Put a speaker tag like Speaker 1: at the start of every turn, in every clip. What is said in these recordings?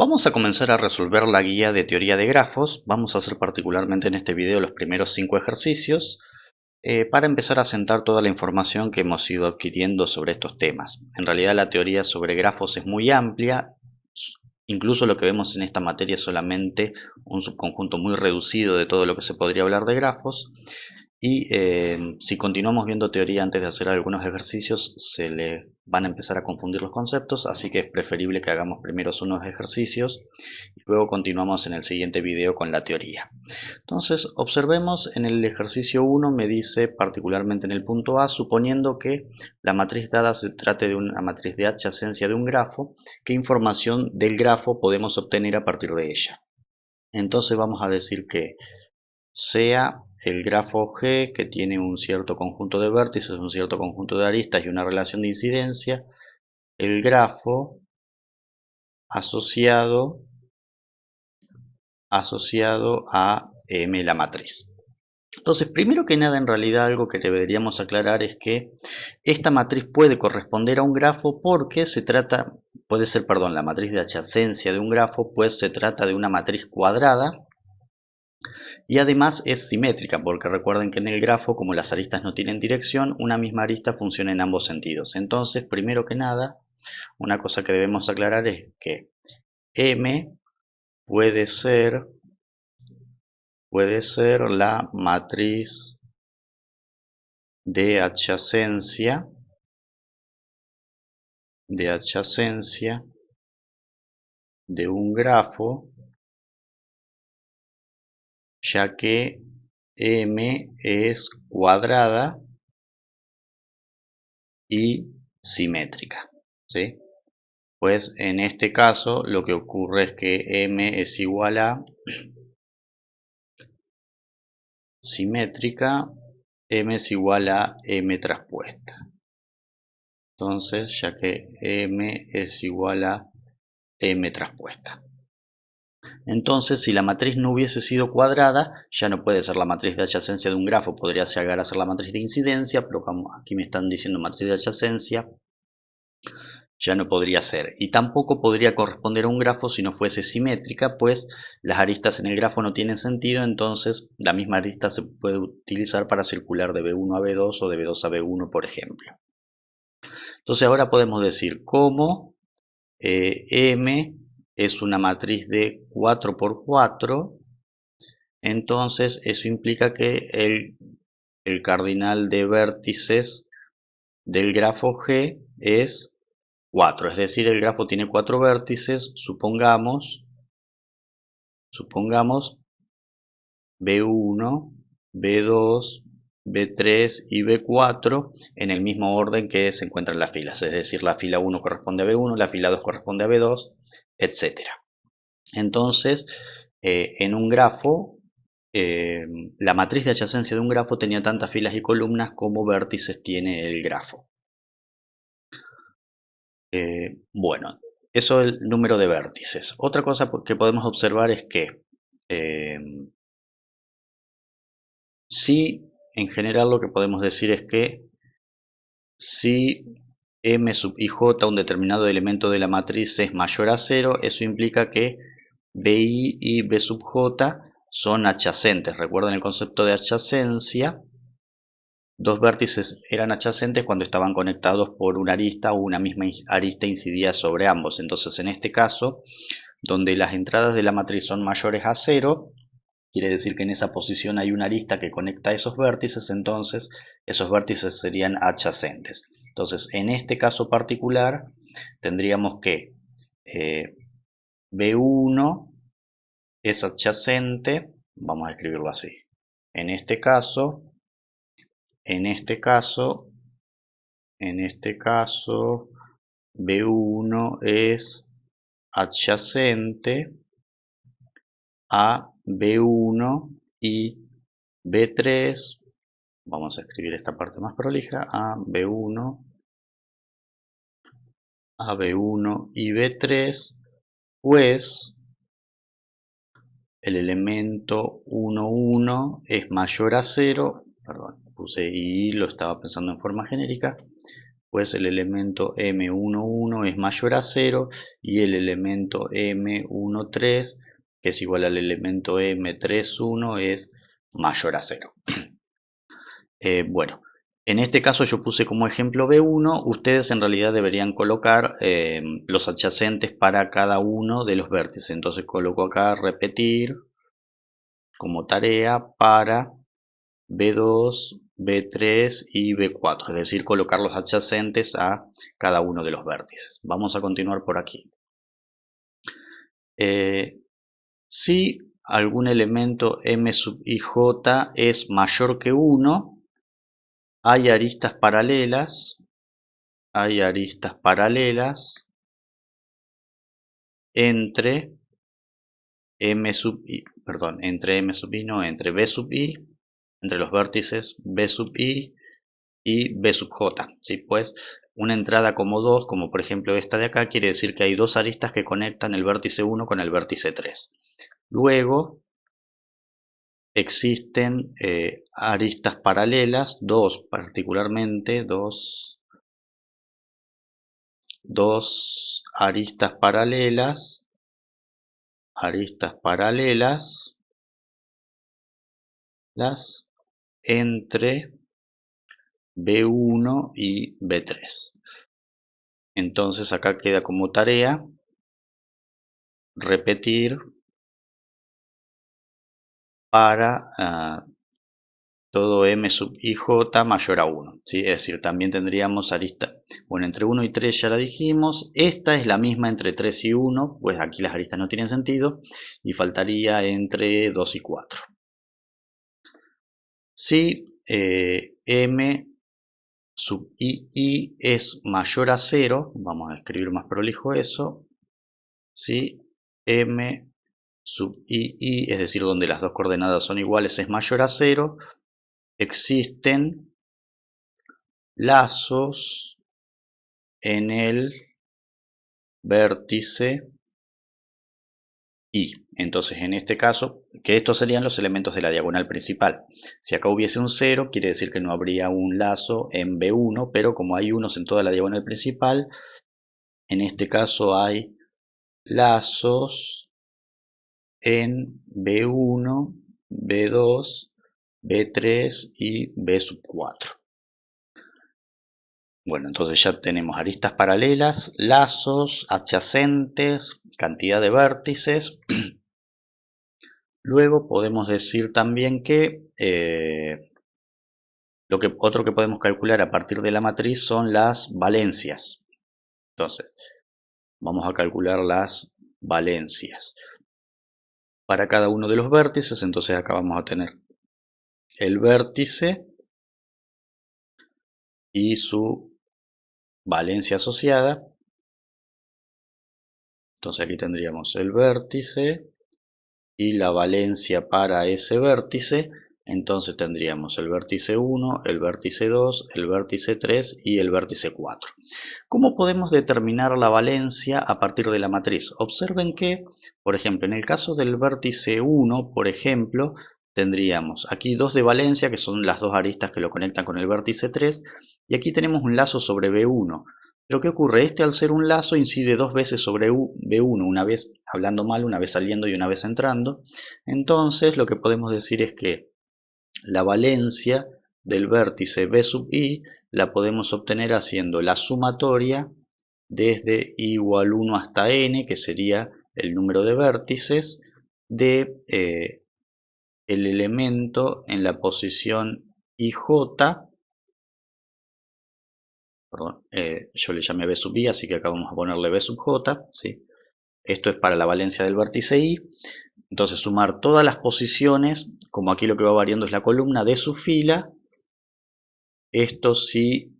Speaker 1: Vamos a comenzar a resolver la guía de teoría de grafos. Vamos a hacer particularmente en este video los primeros 5 ejercicios para empezar a sentar toda la información que hemos ido adquiriendo sobre estos temas. En realidad la teoría sobre grafos es muy amplia, incluso lo que vemos en esta materia es solamente un subconjunto muy reducido de todo lo que se podría hablar de grafos. Y si continuamos viendo teoría antes de hacer algunos ejercicios, se le van a empezar a confundir los conceptos, así que es preferible que hagamos primero unos ejercicios y luego continuamos en el siguiente video con la teoría. Entonces, observemos en el ejercicio 1, me dice particularmente en el punto A, suponiendo que la matriz dada se trate de una matriz de adyacencia de un grafo, ¿qué información del grafo podemos obtener a partir de ella? Entonces vamos a decir que sea el grafo G, que tiene un cierto conjunto de vértices, un cierto conjunto de aristas y una relación de incidencia, el grafo asociado a M la matriz. Entonces, primero que nada, en realidad algo que deberíamos aclarar es que esta matriz puede corresponder a un grafo porque se trata, puede ser, perdón, la matriz de adyacencia de un grafo, pues se trata de una matriz cuadrada. Y además es simétrica, porque recuerden que en el grafo, como las aristas no tienen dirección, una misma arista funciona en ambos sentidos. Entonces, primero que nada, una cosa que debemos aclarar es que M puede ser la matriz de adyacencia de un grafo, ya que M es cuadrada y simétrica, ¿sí? Pues en este caso lo que ocurre es que M es igual a simétrica, M es igual a M traspuesta. Entonces, ya que M es igual a M traspuesta. Entonces, si la matriz no hubiese sido cuadrada, ya no puede ser la matriz de adyacencia de un grafo, podría llegar a ser la matriz de incidencia, pero como aquí me están diciendo matriz de adyacencia, ya no podría ser. Y tampoco podría corresponder a un grafo si no fuese simétrica, pues las aristas en el grafo no tienen sentido, entonces la misma arista se puede utilizar para circular de B1 a B2 o de B2 a B1, por ejemplo. Entonces ahora podemos decir cómo M es una matriz de 4 por 4, entonces eso implica que el cardinal de vértices del grafo G es 4, es decir, el grafo tiene 4 vértices, supongamos B1, B2, B3 y B4 en el mismo orden que se encuentran las filas, es decir, la fila 1 corresponde a B1, la fila 2 corresponde a B2, etc. Entonces, en un grafo, la matriz de adyacencia de un grafo tenía tantas filas y columnas como vértices tiene el grafo. Bueno, eso es el número de vértices. Otra cosa que podemos observar es que si en general lo que podemos decir es que si M sub ij, un determinado elemento de la matriz, es mayor a 0, eso implica que BI y B sub j son adyacentes. Recuerden el concepto de adyacencia. Dos vértices eran adyacentes cuando estaban conectados por una arista o una misma arista incidía sobre ambos. Entonces, en este caso, donde las entradas de la matriz son mayores a 0, quiere decir que en esa posición hay una arista que conecta esos vértices, entonces esos vértices serían adyacentes. Entonces, en este caso particular, tendríamos que B1 es adyacente, vamos a escribirlo así. En este caso, B1 es adyacente a B1 y B3, vamos a escribir esta parte más prolija, a B1 y B3, pues el elemento 1, 1 es mayor a 0, perdón, puse y lo estaba pensando en forma genérica, pues el elemento M11 es mayor a 0 y el elemento M13, que es igual al elemento M31, es mayor a 0. Bueno, en este caso yo puse como ejemplo B1, ustedes en realidad deberían colocar los adyacentes para cada uno de los vértices. Entonces coloco acá repetir como tarea para B2, B3 y B4, es decir, colocar los adyacentes a cada uno de los vértices. Vamos a continuar por aquí. Si algún elemento M sub ij es mayor que 1, hay aristas paralelas entre M sub i, perdón, entre M sub i, no, entre B sub i, entre los vértices B sub i y B sub j. ¿Sí? Pues una entrada como 2, como por ejemplo esta de acá, quiere decir que hay dos aristas que conectan el vértice 1 con el vértice 3. Luego existen aristas paralelas, dos particularmente, dos aristas paralelas entre B1 y B3. Entonces acá queda como tarea repetir para todo M sub ij mayor a 1. ¿Sí? Es decir, también tendríamos arista. Bueno, entre 1 y 3 ya la dijimos. Esta es la misma entre 3 y 1, pues aquí las aristas no tienen sentido. Y faltaría entre 2 y 4. Si M sub i es mayor a 0, vamos a escribir más prolijo eso. Si M sub i, es decir, donde las dos coordenadas son iguales, es mayor a 0, existen lazos en el vértice I. Entonces, en este caso, que estos serían los elementos de la diagonal principal. Si acá hubiese un 0, quiere decir que no habría un lazo en B1, pero como hay unos en toda la diagonal principal, en este caso hay lazos en B1, B2, B3 y B sub 4. Bueno, entonces ya tenemos aristas paralelas, lazos, adyacentes, cantidad de vértices. Luego podemos decir también que otro que podemos calcular a partir de la matriz son las valencias. Entonces, vamos a calcular las valencias para cada uno de los vértices. Entonces acá vamos a tener el vértice y su valencia asociada. Entonces aquí tendríamos el vértice y la valencia para ese vértice. Entonces tendríamos el vértice 1, el vértice 2, el vértice 3 y el vértice 4. ¿Cómo podemos determinar la valencia a partir de la matriz? Observen que, por ejemplo, en el caso del vértice 1, por ejemplo, tendríamos aquí 2 de valencia, que son las dos aristas que lo conectan con el vértice 3, y aquí tenemos un lazo sobre B1. Pero ¿qué ocurre? Este, al ser un lazo, incide dos veces sobre B1, una vez hablando mal, una vez saliendo y una vez entrando. Entonces, lo que podemos decir es que la valencia del vértice B sub i la podemos obtener haciendo la sumatoria desde i igual 1 hasta n, que sería el número de vértices, de el elemento en la posición ij, perdón, yo le llamé B sub i, así que acá vamos a ponerle B sub j, ¿sí? Esto es para la valencia del vértice i. Entonces sumar todas las posiciones, como aquí lo que va variando es la columna de su fila. Esto si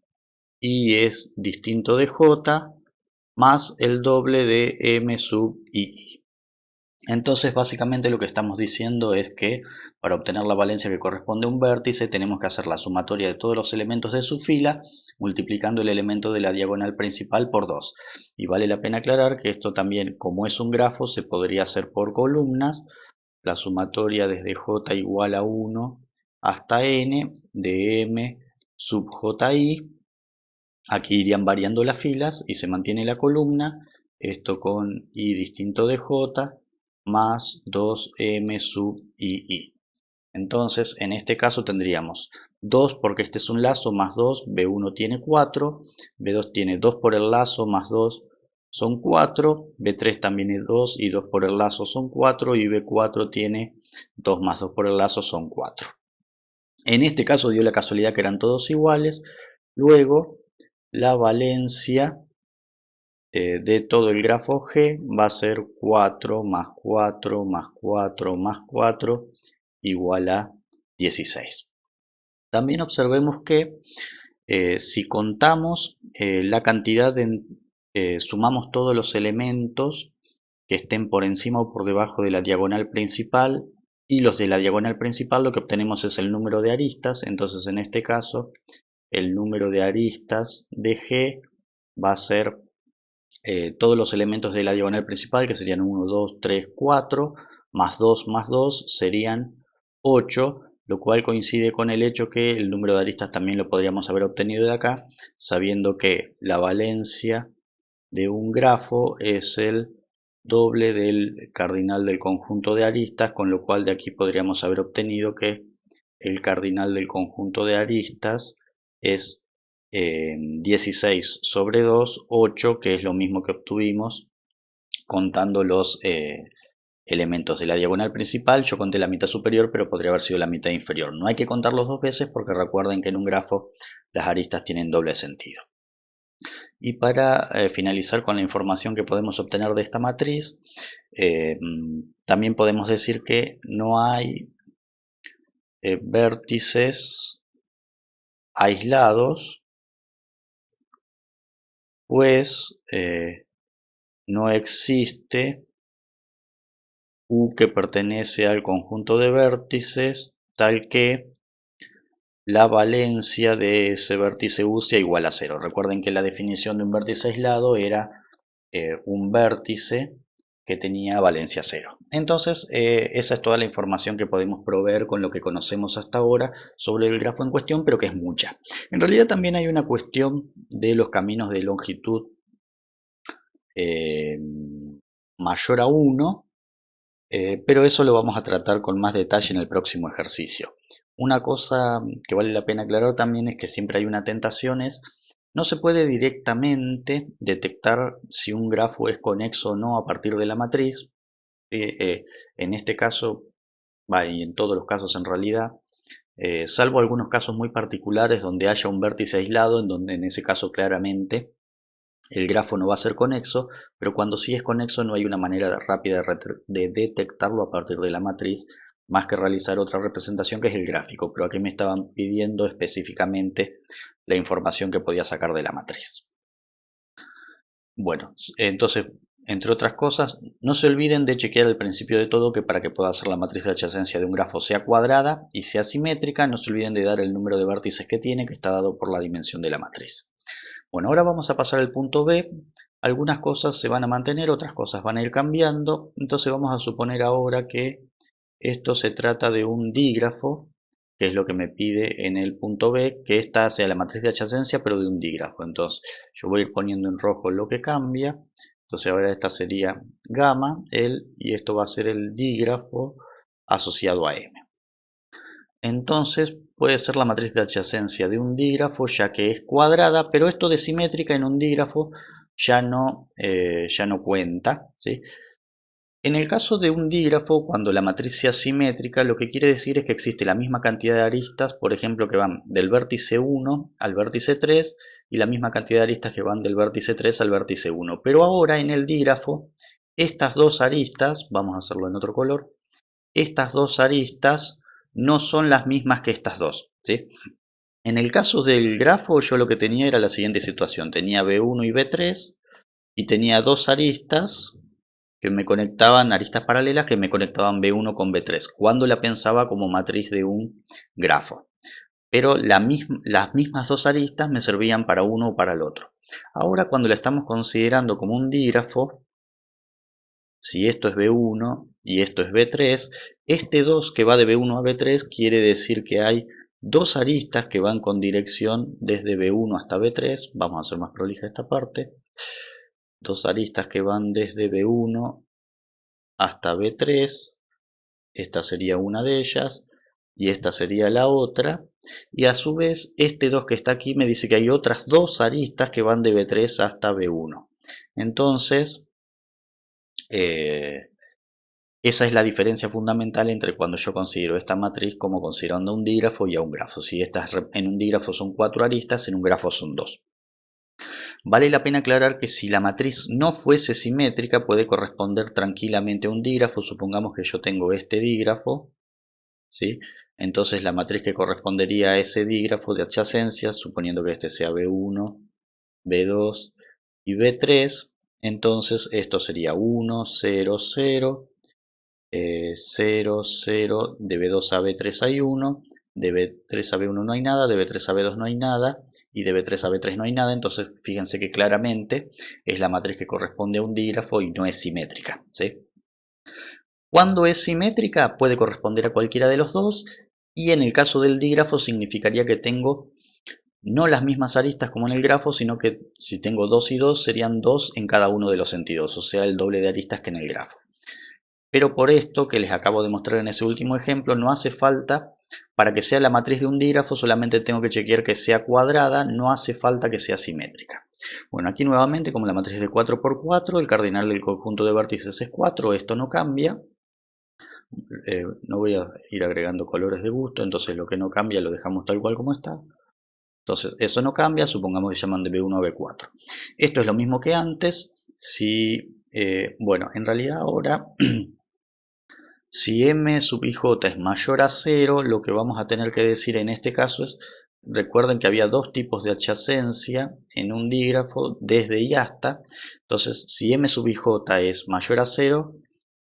Speaker 1: i es distinto de j, más el doble de m sub i. Entonces básicamente lo que estamos diciendo es que para obtener la valencia que corresponde a un vértice tenemos que hacer la sumatoria de todos los elementos de su fila multiplicando el elemento de la diagonal principal por 2. Y vale la pena aclarar que esto también, como es un grafo, se podría hacer por columnas. La sumatoria desde j igual a 1 hasta n de m sub ji Aquí irían variando las filas y se mantiene la columna, esto con i distinto de j más 2m sub i. Entonces, en este caso tendríamos 2 porque este es un lazo más 2, B1 tiene 4, B2 tiene 2 por el lazo más 2 son 4, B3 también es 2 y 2 por el lazo son 4 y B4 tiene 2 más 2 por el lazo son 4. En este caso dio la casualidad que eran todos iguales, luego la valencia de todo el grafo G va a ser 4 más 4 más 4 más 4 igual a 16. También observemos que si contamos la cantidad sumamos todos los elementos que estén por encima o por debajo de la diagonal principal y los de la diagonal principal, lo que obtenemos es el número de aristas. Entonces en este caso el número de aristas de G va a ser todos los elementos de la diagonal principal, que serían 1, 2, 3, 4, más 2 serían 8, lo cual coincide con el hecho que el número de aristas también lo podríamos haber obtenido de acá, sabiendo que la valencia de un grafo es el doble del cardinal del conjunto de aristas, con lo cual de aquí podríamos haber obtenido que el cardinal del conjunto de aristas es 16 sobre 2, 8, que es lo mismo que obtuvimos contando los elementos de la diagonal principal. Yo conté la mitad superior, pero podría haber sido la mitad inferior. No hay que contarlos dos veces porque recuerden que en un grafo las aristas tienen doble sentido. Y para finalizar con la información que podemos obtener de esta matriz, también podemos decir que no hay vértices aislados, pues no existe U que pertenece al conjunto de vértices tal que la valencia de ese vértice U sea igual a 0. Recuerden que la definición de un vértice aislado era un vértice que tenía valencia 0. Entonces, esa es toda la información que podemos proveer con lo que conocemos hasta ahora sobre el grafo en cuestión, pero que es mucha. En realidad también hay una cuestión de los caminos de longitud mayor a 1, pero eso lo vamos a tratar con más detalle en el próximo ejercicio. Una cosa que vale la pena aclarar también es que siempre hay una tentación, no se puede directamente detectar si un grafo es conexo o no a partir de la matriz. En este caso, y en todos los casos en realidad, salvo algunos casos muy particulares donde haya un vértice aislado, en donde en ese caso claramente el grafo no va a ser conexo, pero cuando sí es conexo no hay una manera rápida de detectarlo a partir de la matriz, más que realizar otra representación que es el gráfico, pero aquí me estaban pidiendo específicamente la información que podía sacar de la matriz. Bueno, entonces, entre otras cosas, no se olviden de chequear al principio de todo que para que pueda ser la matriz de adyacencia de un grafo sea cuadrada y sea simétrica, no se olviden de dar el número de vértices que tiene, que está dado por la dimensión de la matriz. Bueno, ahora vamos a pasar al punto B. Algunas cosas se van a mantener, otras cosas van a ir cambiando. Entonces vamos a suponer ahora que esto se trata de un dígrafo, que es lo que me pide en el punto B, que esta sea la matriz de adyacencia, pero de un dígrafo. Entonces yo voy a ir poniendo en rojo lo que cambia. Entonces ahora esta sería gamma, y esto va a ser el dígrafo asociado a M. Entonces puede ser la matriz de adyacencia de un dígrafo ya que es cuadrada, pero esto de simétrica en un dígrafo ya no cuenta, ¿sí? En el caso de un dígrafo, cuando la matriz sea simétrica, lo que quiere decir es que existe la misma cantidad de aristas, por ejemplo, que van del vértice 1 al vértice 3 y la misma cantidad de aristas que van del vértice 3 al vértice 1. Pero ahora en el dígrafo, estas dos aristas, vamos a hacerlo en otro color, estas dos aristas no son las mismas que estas dos, ¿sí? En el caso del grafo yo lo que tenía era la siguiente situación. Tenía B1 y B3 y tenía dos aristas que me conectaban, aristas paralelas que me conectaban B1 con B3, cuando la pensaba como matriz de un grafo. Pero las mismas dos aristas me servían para uno o para el otro. Ahora cuando la estamos considerando como un dígrafo, si esto es B1 y esto es B3, este 2 que va de B1 a B3 quiere decir que hay dos aristas que van con dirección desde B1 hasta B3, vamos a hacer más prolija esta parte, dos aristas que van desde B1 hasta B3, esta sería una de ellas y esta sería la otra, y a su vez este 2 que está aquí me dice que hay otras dos aristas que van de B3 hasta B1. Entonces, esa es la diferencia fundamental entre cuando yo considero esta matriz como considerando a un dígrafo y a un grafo. Si estas en un dígrafo son 4 aristas, en un grafo son 2. Vale la pena aclarar que si la matriz no fuese simétrica puede corresponder tranquilamente a un dígrafo. Supongamos que yo tengo este dígrafo, ¿sí? Entonces la matriz que correspondería a ese dígrafo de adyacencias, suponiendo que este sea B1, B2 y B3, entonces esto sería 1, 0, 0, 0, 0, de B2 a B3 hay 1, de B3 a B1 no hay nada, de B3 a B2 no hay nada, y de B3 a B3 no hay nada. Entonces fíjense que claramente es la matriz que corresponde a un dígrafo y no es simétrica, ¿sí? Cuando es simétrica puede corresponder a cualquiera de los dos, y en el caso del dígrafo significaría que tengo no las mismas aristas como en el grafo, sino que si tengo 2 y 2 serían 2 en cada uno de los sentidos, o sea el doble de aristas que en el grafo. Pero por esto que les acabo de mostrar en ese último ejemplo, no hace falta, para que sea la matriz de un dígrafo, solamente tengo que chequear que sea cuadrada, no hace falta que sea simétrica. Bueno, aquí nuevamente, como la matriz es de 4 por 4, el cardinal del conjunto de vértices es 4, esto no cambia. No voy a ir agregando colores de gusto, entonces lo que no cambia lo dejamos tal cual como está. Entonces eso no cambia, supongamos que llaman de B1 a B4. Esto es lo mismo que antes. Si, bueno, en realidad ahora si m sub ij es mayor a 0, lo que vamos a tener que decir en este caso es, recuerden que había dos tipos de adyacencia en un dígrafo, desde y hasta. Entonces, si m sub ij es mayor a 0,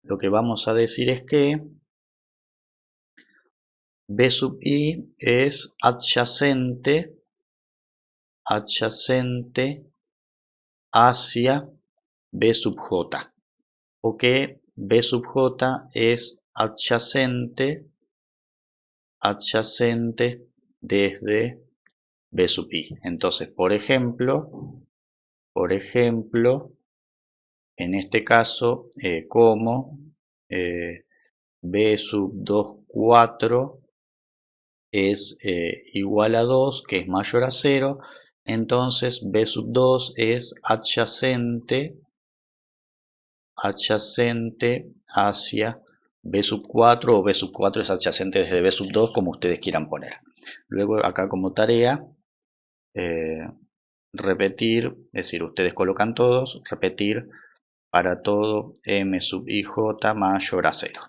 Speaker 1: lo que vamos a decir es que b sub i es adyacente hacia b sub j, o que b sub j es adyacente desde b sub i. Entonces, por ejemplo, en este caso, como b sub 2, 4 es igual a 2, que es mayor a 0, entonces b sub 2 es adyacente hacia b sub 4, o b sub 4 es adyacente desde b sub 2, como ustedes quieran poner. Luego acá como tarea, repetir, es decir, ustedes colocan todos, repetir para todo m sub ij mayor a 0.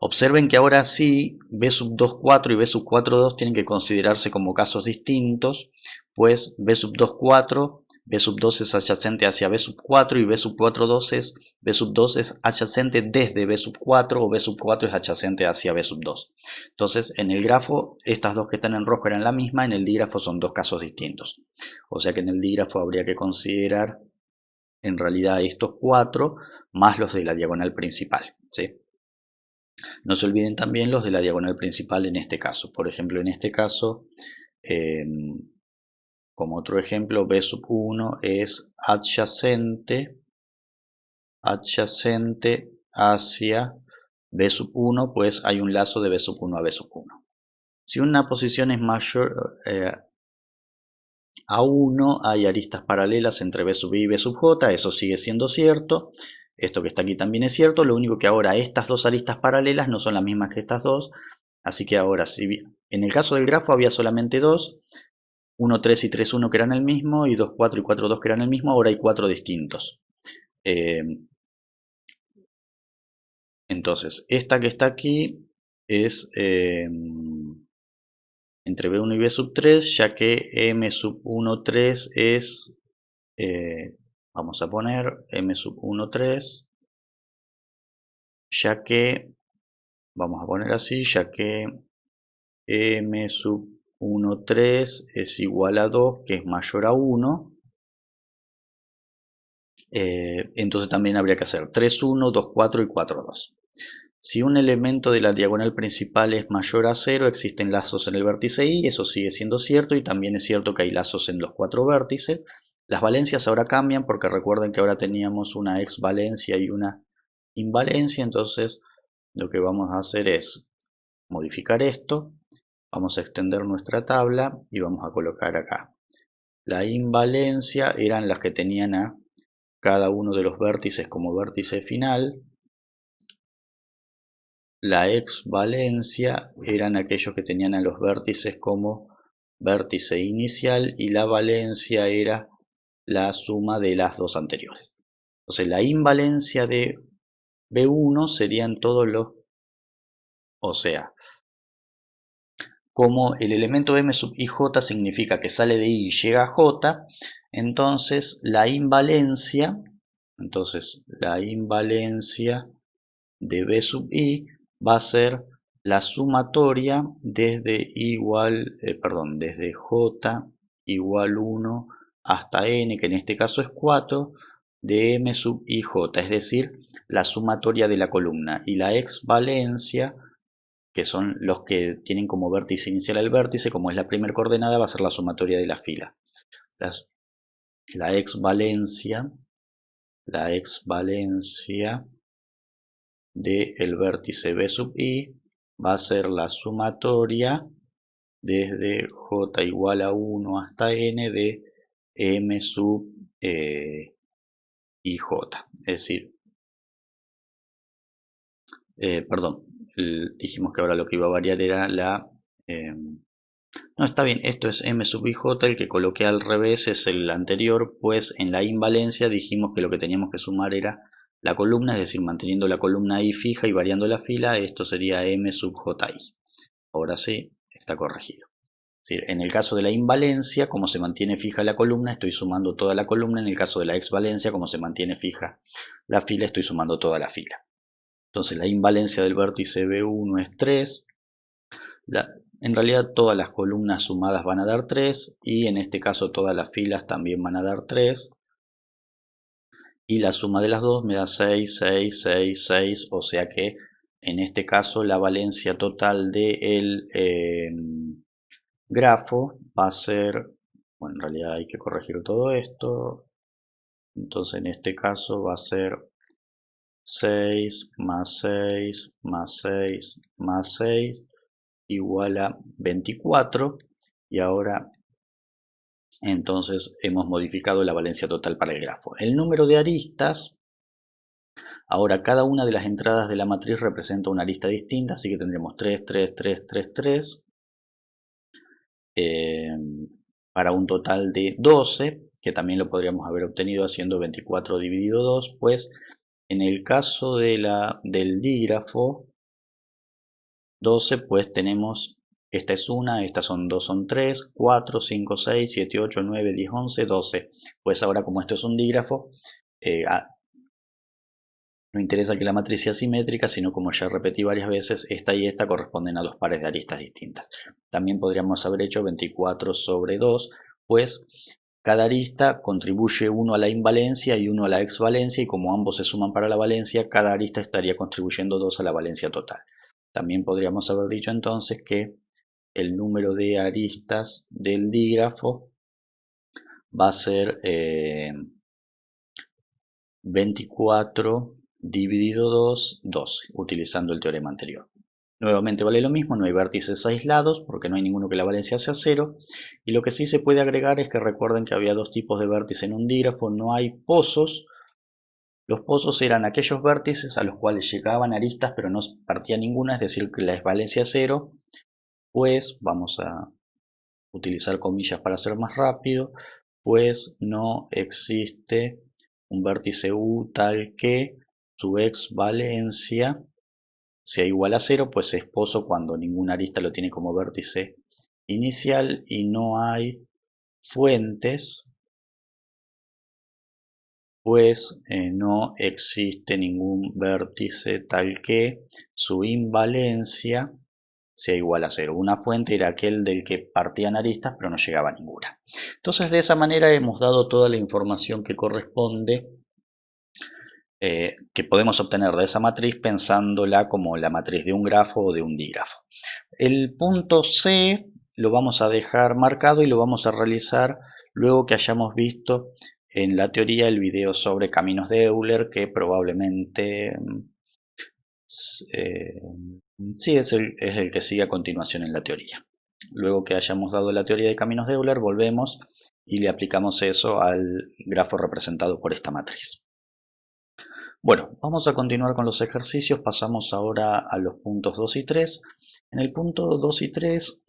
Speaker 1: Observen que ahora sí b sub 2, 4 y b sub 4, 2 tienen que considerarse como casos distintos, pues b sub 2, 4, b sub 2 es adyacente hacia b sub 4 y b sub 4, 2 es b sub 2 es adyacente desde b sub 4, o b sub 4 es adyacente hacia b sub 2. Entonces en el grafo estas dos que están en rojo eran la misma, en el dígrafo son dos casos distintos. O sea que en el dígrafo habría que considerar en realidad estos 4 más los de la diagonal principal, ¿sí? No se olviden también los de la diagonal principal en este caso. Por ejemplo, en este caso, como otro ejemplo, b sub 1 es adyacente hacia b sub 1, pues hay un lazo de b sub 1 a b sub 1. Si una posición es mayor a 1, hay aristas paralelas entre b sub i y b sub j, eso sigue siendo cierto. Esto que está aquí también es cierto, lo único que ahora estas dos aristas paralelas no son las mismas que estas dos, así que ahora, si en el caso del grafo había solamente dos, 1, 3 y 3, 1 que eran el mismo, y 2, 4 y 4, 2 que eran el mismo, ahora hay 4 distintos. Entonces, esta que está aquí es entre b1 y b sub 3, ya que m sub 1, 3 es, vamos a poner m sub 1, 3, ya que, vamos a poner así, ya que m sub 1, 3 es igual a 2, que es mayor a 1, entonces también habría que hacer 3, 1, 2, 4 y 4, 2. Si un elemento de la diagonal principal es mayor a 0, existen lazos en el vértice Y, eso sigue siendo cierto, y también es cierto que hay lazos en los 4 vértices. Las valencias ahora cambian porque recuerden que ahora teníamos una exvalencia y una invalencia, entonces lo que vamos a hacer es modificar esto, vamos a extender nuestra tabla y vamos a colocar acá. La invalencia eran las que tenían a cada uno de los vértices como vértice final. La exvalencia eran aquellos que tenían a los vértices como vértice inicial y la valencia era la suma de las dos anteriores. Entonces la invalencia de B1 serían todos los, o sea, como el elemento M sub IJ significa que sale de I y llega a J, entonces la invalencia de B sub I va a ser la sumatoria desde desde J igual 1 hasta N, que en este caso es 4, de M sub IJ, es decir, la sumatoria de la columna, y la exvalencia, que son los que tienen como vértice inicial el vértice, como es la primera coordenada, va a ser la sumatoria de la fila. La exvalencia del vértice B sub I va a ser la sumatoria desde J igual a 1 hasta N de M sub IJ. Es decir, perdón, dijimos que ahora lo que iba a variar era la... no, está bien, esto es M sub IJ, el que coloqué al revés es el anterior, pues en la invalencia dijimos que lo que teníamos que sumar era la columna, es decir, manteniendo la columna I fija y variando la fila, esto sería M sub JI. Ahora sí, está corregido. Es decir, en el caso de la invalencia, como se mantiene fija la columna, estoy sumando toda la columna. En el caso de la exvalencia, como se mantiene fija la fila, estoy sumando toda la fila. Entonces la invalencia del vértice B1 es 3. En realidad todas las columnas sumadas van a dar 3 y en este caso todas las filas también van a dar 3. Y la suma de las dos me da 6, 6, 6, 6, o sea que en este caso la valencia total del grafo va a ser, bueno, en realidad hay que corregir todo esto, entonces en este caso va a ser 6 más 6 más 6 más 6 igual a 24, y ahora entonces hemos modificado la valencia total para el grafo. El número de aristas, ahora cada una de las entradas de la matriz representa una arista distinta, así que tendremos 3, 3, 3, 3, 3, para un total de 12, que también lo podríamos haber obtenido haciendo 24 dividido 2, pues en el caso del dígrafo 12, pues tenemos, esta es una, estas son 2, son 3, 4, 5, 6, 7, 8, 9, 10, 11, 12. Pues ahora como esto es un dígrafo, no interesa que la matriz sea simétrica, sino como ya repetí varias veces, esta y esta corresponden a dos pares de aristas distintas. También podríamos haber hecho 24 sobre 2, pues cada arista contribuye uno a la invalencia y uno a la exvalencia, y como ambos se suman para la valencia, cada arista estaría contribuyendo 2 a la valencia total. También podríamos haber dicho entonces que el número de aristas del dígrafo va a ser 24 dividido 2, 12, utilizando el teorema anterior. Nuevamente vale lo mismo, no hay vértices aislados porque no hay ninguno que la valencia sea 0. Y lo que sí se puede agregar es que recuerden que había dos tipos de vértices en un dígrafo, no hay pozos. Los pozos eran aquellos vértices a los cuales llegaban aristas pero no partía ninguna, es decir, que la valencia 0, pues vamos a utilizar comillas para ser más rápido, pues no existe un vértice U tal que su exvalencia sea igual a 0, pues es pozo cuando ninguna arista lo tiene como vértice inicial, y no hay fuentes, pues no existe ningún vértice tal que su invalencia sea igual a 0. Una fuente era aquel del que partían aristas pero no llegaba a ninguna. Entonces de esa manera hemos dado toda la información que corresponde que podemos obtener de esa matriz pensándola como la matriz de un grafo o de un dígrafo. El punto C lo vamos a dejar marcado y lo vamos a realizar luego que hayamos visto en la teoría el video sobre caminos de Euler, que probablemente sí es el que sigue a continuación en la teoría. Luego que hayamos dado la teoría de caminos de Euler, volvemos y le aplicamos eso al grafo representado por esta matriz. Bueno, vamos a continuar con los ejercicios. Pasamos ahora a los puntos 2 y 3. En el punto 2 y 3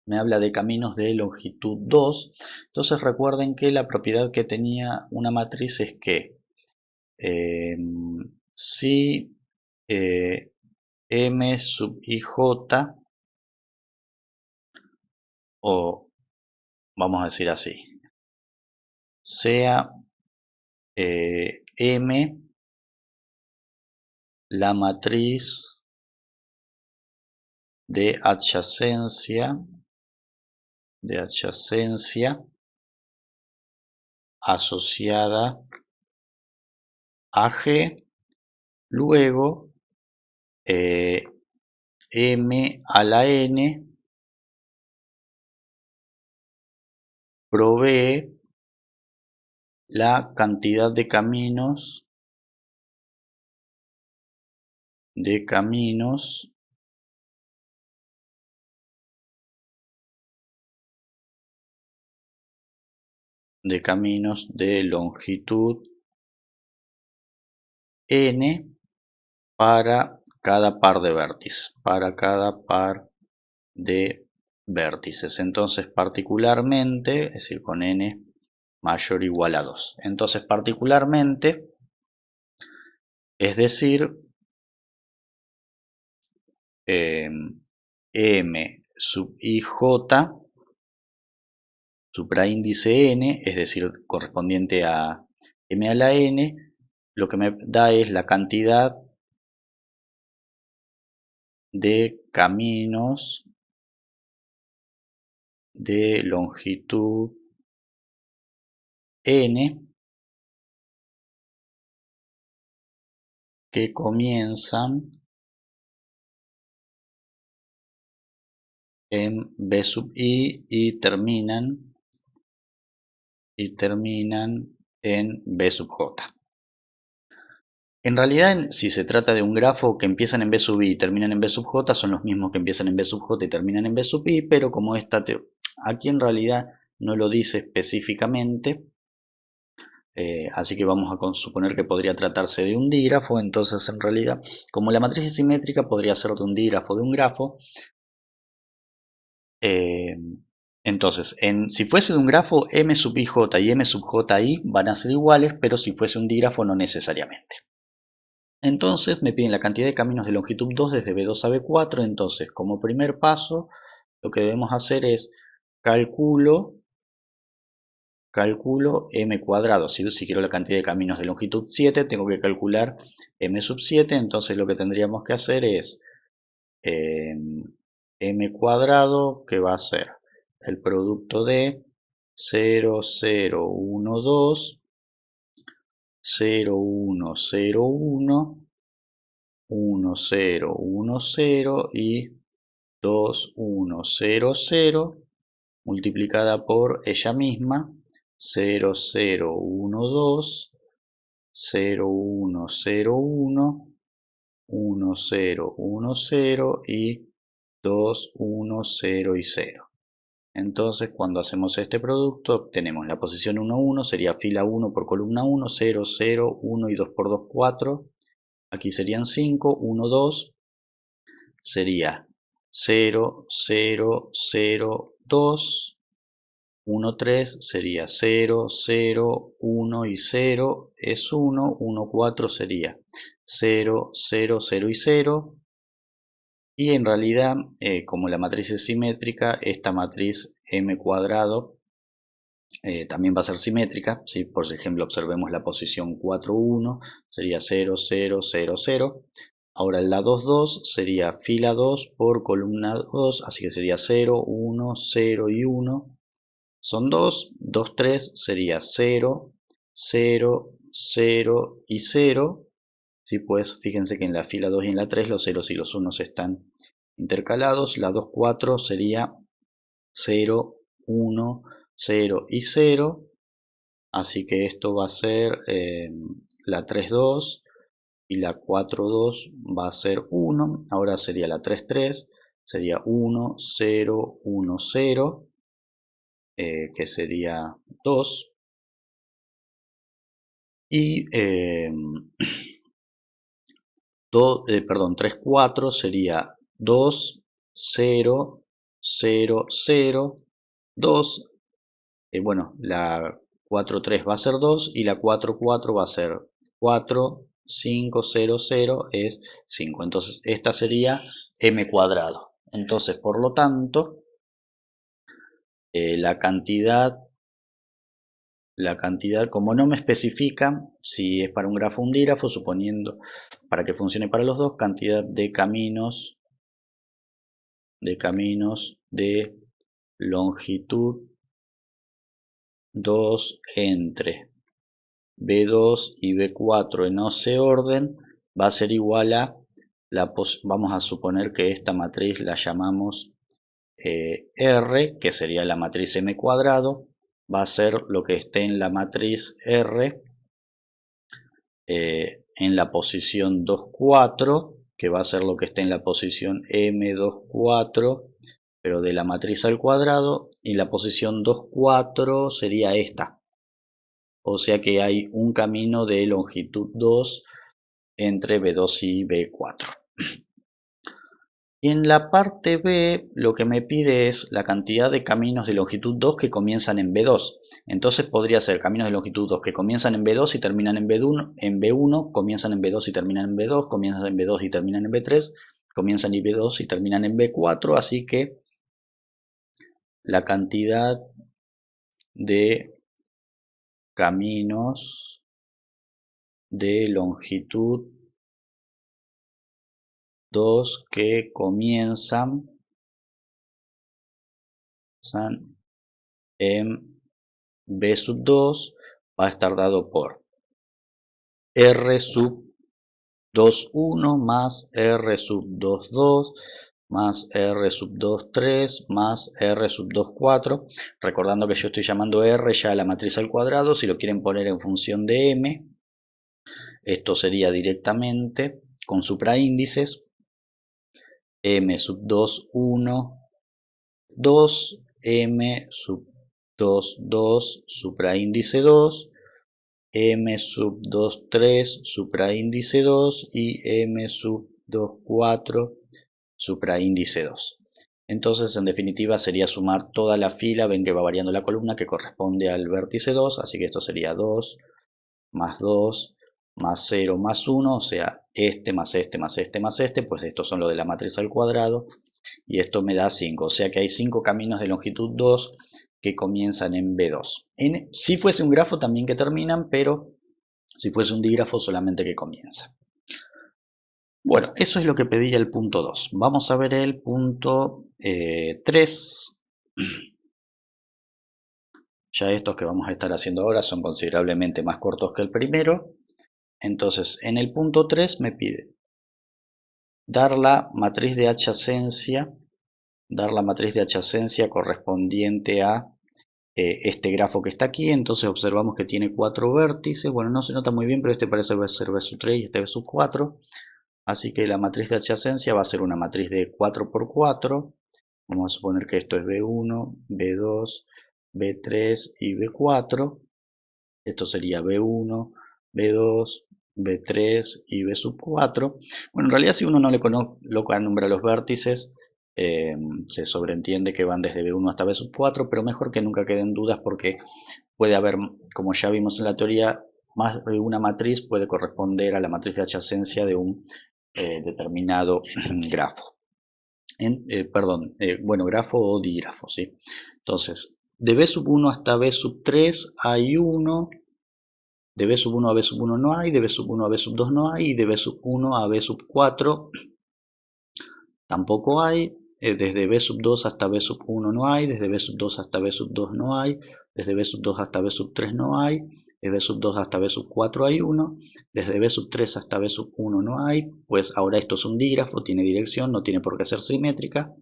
Speaker 1: me habla de caminos de longitud 2. Entonces recuerden que la propiedad que tenía una matriz es que si m sub ij, o vamos a decir así, sea m la matriz de adyacencia asociada a G, luego m a la n provee la cantidad de caminos de longitud n para cada par de vértices. Entonces particularmente, es decir, con n mayor o igual a 2. Entonces particularmente, es decir, m sub ij supraíndice n, es decir, correspondiente a m a la n, lo que me da es la cantidad de caminos de longitud n que comienzan en b sub i y terminan en b sub j. En realidad, si se trata de un grafo que empiezan en b sub i y terminan en b sub j, son los mismos que empiezan en b sub j y terminan en b sub i, pero como aquí en realidad no lo dice específicamente, así que vamos a suponer que podría tratarse de un dígrafo. Entonces en realidad, como la matriz es simétrica, podría ser de un dígrafo de un grafo. Entonces, si fuese de un grafo, m sub ij y m sub ji van a ser iguales, pero si fuese un dígrafo no necesariamente. Entonces me piden la cantidad de caminos de longitud 2 desde B2 a B4. Entonces, como primer paso, lo que debemos hacer es calculo m cuadrado. Si quiero la cantidad de caminos de longitud 7, tengo que calcular m sub 7. Entonces lo que tendríamos que hacer es m cuadrado, que va a ser el producto de 0, 0, 1, 2, 0, 1, 0, 1, 1, 0, 1, 0 y 2, 1, 0, 0, multiplicada por ella misma, 0, 0, 1, 2, 0, 1, 0, 1, 1, 0, 1, 0 y 2, 1, 0 y 0. Entonces, cuando hacemos este producto, obtenemos la posición 1, 1, sería fila 1 por columna 1, 0, 0, 1 y 2 por 2, 4. Aquí serían 5, 1, 2, sería 0, 0, 0, 2, 1, 3, sería 0, 0, 1 y 0 es 1, 1, 4 sería 0, 0, 0 y 0. Y en realidad, como la matriz es simétrica, esta matriz m cuadrado también va a ser simétrica. ¿Sí? Por ejemplo, observemos la posición 4, 1, sería 0, 0, 0, 0. Ahora el lado 2 sería fila 2 por columna 2, así que sería 0, 1, 0 y 1. Son 2, 2, 3 sería 0, 0, 0 y 0. ¿Sí? Pues fíjense que en la fila 2 y en la 3 los ceros y los unos están intercalados. La 2, 4 sería 0, 1, 0 y 0. Así que esto va a ser la 3, 2 y la 4, 2 va a ser 1. Ahora sería la 3, 3, sería 1, 0, 1, 0, que sería 2. Y perdón, 3, 4 sería 2, 0, 0, 0, 2. Bueno, la 4, 3 va a ser 2 y la 4, 4 va a ser 4, 5, 0, 0 es 5. Entonces esta sería m cuadrado. Entonces, por lo tanto, la cantidad, como no me especifica si es para un grafo o un dígrafo, suponiendo para que funcione para los dos, cantidad de caminos de longitud 2 entre B2 y B4 en ese orden va a ser igual a vamos a suponer que esta matriz la llamamos R, que sería la matriz m cuadrado, va a ser lo que esté en la matriz R en la posición 2, 4, que va a ser lo que esté en la posición M2, 4, pero de la matriz al cuadrado, y la posición 2, 4 sería esta. O sea que hay un camino de longitud 2 entre B2 y B4. Y en la parte B lo que me pide es la cantidad de caminos de longitud 2 que comienzan en B2. Entonces podría ser caminos de longitud 2 que comienzan en B2 y terminan en B1, comienzan en B2 y terminan en B2, comienzan en B2 y terminan en B3, comienzan en B2 y terminan en B4, así que la cantidad de caminos de longitud 2 que comienzan en B sub 2 va a estar dado por R sub 2, 1 más R sub 2, 2 más R sub 2, 3 más R sub 2, 4. Recordando que yo estoy llamando R ya a la matriz al cuadrado. Si lo quieren poner en función de M, esto sería directamente con supraíndices M sub 2, 1, 2, M sub 2, 2, supraíndice 2, M sub 2, 3, supraíndice 2 y M sub 2, 4, supraíndice 2. Entonces, en definitiva, sería sumar toda la fila. Ven que va variando la columna que corresponde al vértice 2, así que esto sería 2 más 2 más 0 más 1, o sea, este más este más este más este, pues estos son los de la matriz al cuadrado, y esto me da 5, o sea que hay 5 caminos de longitud 2 que comienzan en B2. Si fuese un grafo también que terminan, pero si fuese un dígrafo solamente que comienza. Bueno, eso es lo que pedía el punto 2. Vamos a ver el punto 3. Ya estos que vamos a estar haciendo ahora son considerablemente más cortos que el primero. Entonces, en el punto 3 me pide dar la matriz de adyacencia, correspondiente a este grafo que está aquí. Entonces observamos que tiene 4 vértices. Bueno, no se nota muy bien, pero este parece ser B sub 3 y este B sub 4. Así que la matriz de adyacencia va a ser una matriz de 4 por 4. Vamos a suponer que esto es B1, B2, B3 y B4. Esto sería B1, B2, B3 y B sub 4. Bueno, en realidad si uno no le coloca nombre a los vértices, se sobreentiende que van desde B1 hasta B sub 4, pero mejor que nunca queden dudas porque puede haber, como ya vimos en la teoría, más de una matriz puede corresponder a la matriz de adyacencia de un determinado grafo. Bueno, grafo o dígrafo, ¿sí? Entonces, de B sub 1 hasta B sub 3 hay 1, de B sub 1 a B sub 1 no hay, de B sub 1 a B sub 2 no hay, y de B sub 1 a B sub 4 tampoco hay, desde B sub 2 hasta B sub 1 no hay, desde B sub 2 hasta B sub 2 no hay, desde B sub 2 hasta B sub 3 no hay, de b sub 2 hasta b sub 4 hay 1, desde b sub 3 hasta b sub 1 no hay, pues ahora esto es un dígrafo, tiene dirección, no tiene por qué ser simétrica.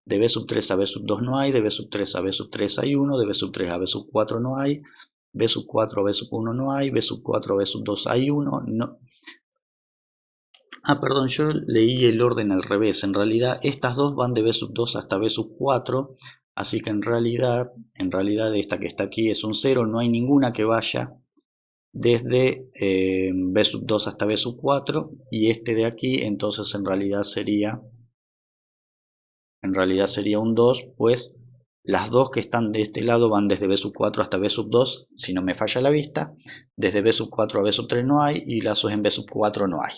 Speaker 1: De b sub 3 a b sub 2 no hay, de b sub 3 a b sub 3 hay 1, de b sub 3 a b sub 4 no hay, b sub 4 a b sub 1 no hay, b sub 4 a b sub 2 hay 1, no. Perdón, yo leí el orden al revés. En realidad estas dos van de b sub 2 hasta b sub 4, así que en realidad esta que está aquí es un 0, no hay ninguna que vaya desde b sub 2 hasta b sub 4, y este de aquí entonces en realidad sería un 2, pues las dos que están de este lado van desde b sub 4 hasta b sub 2, si no me falla la vista. Desde b sub 4 a b sub 3 no hay, y lazos en b sub 4 no hay.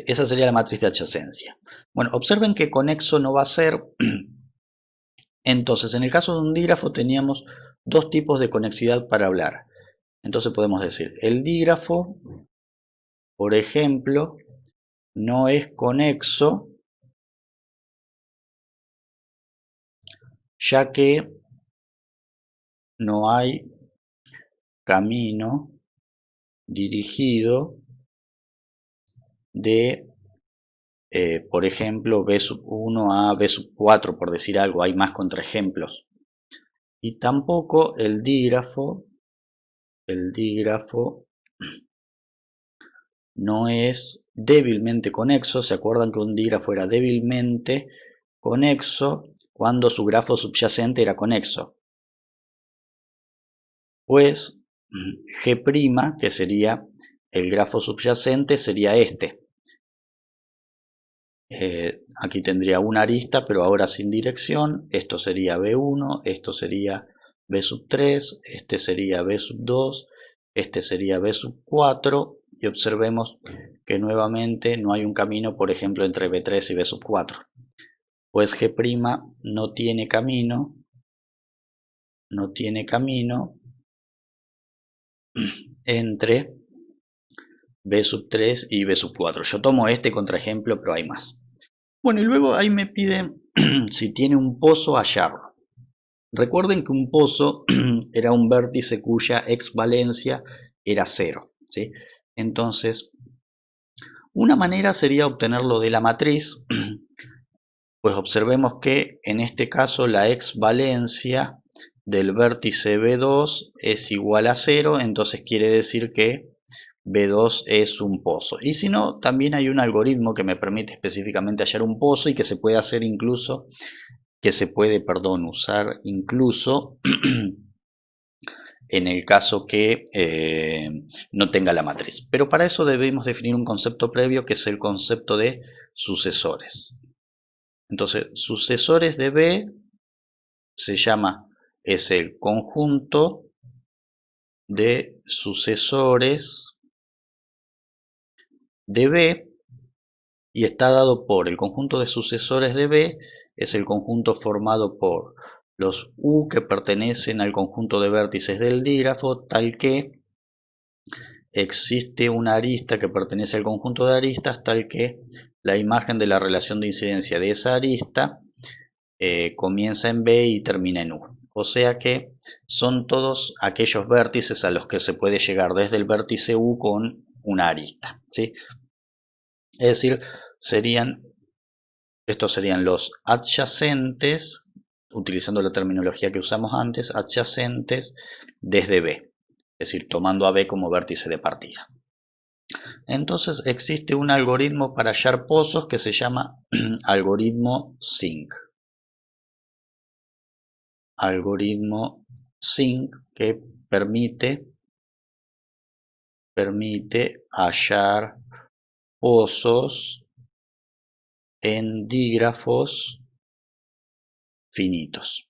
Speaker 1: Esa sería la matriz de adyacencia. Bueno, observen que conexo no va a ser. Entonces, en el caso de un dígrafo teníamos dos tipos de conexidad para hablar. Entonces podemos decir, el dígrafo, por ejemplo, no es conexo, ya que no hay camino dirigido de, por ejemplo, b sub 1 a b sub 4, por decir algo, hay más contraejemplos. Y tampoco el dígrafo no es débilmente conexo. ¿Se acuerdan que un dígrafo era débilmente conexo cuando su grafo subyacente era conexo? Pues G', que sería el grafo subyacente, sería este. Aquí tendría una arista, pero ahora sin dirección. Esto sería B1, esto sería B sub 3, este sería B sub 2, este sería B sub 4. Y observemos que nuevamente no hay un camino, por ejemplo, entre B3 y B sub 4. Pues G' no tiene camino entre B sub 3 y B sub 4. Yo tomo este contraejemplo, pero hay más. Bueno, y luego ahí me piden si tiene un pozo, hallarlo. Recuerden que un pozo era un vértice cuya exvalencia era 0, ¿sí? Entonces, una manera sería obtenerlo de la matriz. Pues observemos que en este caso la exvalencia del vértice B2 es igual a 0, entonces quiere decir que B2 es un pozo. Y si no, también hay un algoritmo que me permite específicamente hallar un pozo y que se puede hacer incluso, usar incluso en el caso que no tenga la matriz. Pero para eso debemos definir un concepto previo, que es el concepto de sucesores. Entonces, sucesores de B es el conjunto de sucesores de B, y está dado por el conjunto de sucesores de B, es el conjunto formado por los U que pertenecen al conjunto de vértices del dígrafo, tal que existe una arista que pertenece al conjunto de aristas, tal que la imagen de la relación de incidencia de esa arista comienza en B y termina en U. O sea que son todos aquellos vértices a los que se puede llegar desde el vértice U con una arista, ¿sí? Es decir, estos serían los adyacentes, utilizando la terminología que usamos antes, adyacentes desde B, es decir, tomando a B como vértice de partida. Entonces existe un algoritmo para hallar pozos que se llama algoritmo SYNC. Algoritmo SYNC que permite hallar pozos en dígrafos finitos.